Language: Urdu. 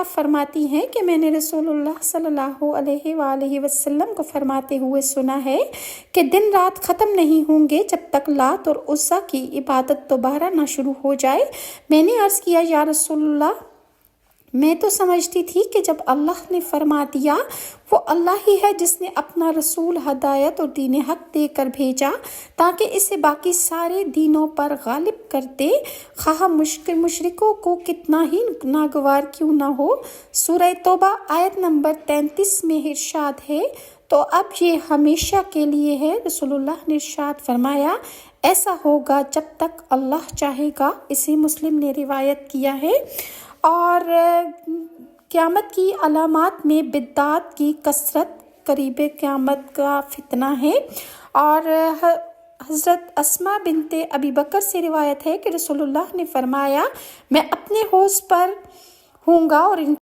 فرماتی ہیں کہ میں نے رسول اللہ صلی اللہ علیہ وآلہ وسلم کو فرماتے ہوئے سنا ہے کہ دن رات ختم نہیں ہوں گے جب تک لات اور عزیٰ کی عبادت دوبارہ نہ شروع ہو جائے۔ میں نے عرض کیا یا رسول اللہ، میں تو سمجھتی تھی کہ جب اللہ نے فرما دیا وہ اللہ ہی ہے جس نے اپنا رسول ہدایت اور دین حق دے کر بھیجا تاکہ اسے باقی سارے دینوں پر غالب کر دے، خواہ مشرکوں کو کتنا ہی ناگوار کیوں نہ ہو۔ سورہ توبہ آیت نمبر 33 میں ارشاد ہے تو اب یہ ہمیشہ کے لیے ہے۔ رسول اللہ نے ارشاد فرمایا ایسا ہوگا جب تک اللہ چاہے گا۔ اسے مسلم نے روایت کیا ہے۔ اور قیامت کی علامات میں بدعات کی کثرت، قریب قیامت کا فتنہ ہے۔ اور حضرت اسماء بنت ابی بکر سے روایت ہے کہ رسول اللہ نے فرمایا میں اپنے حوض پر ہوں گا اور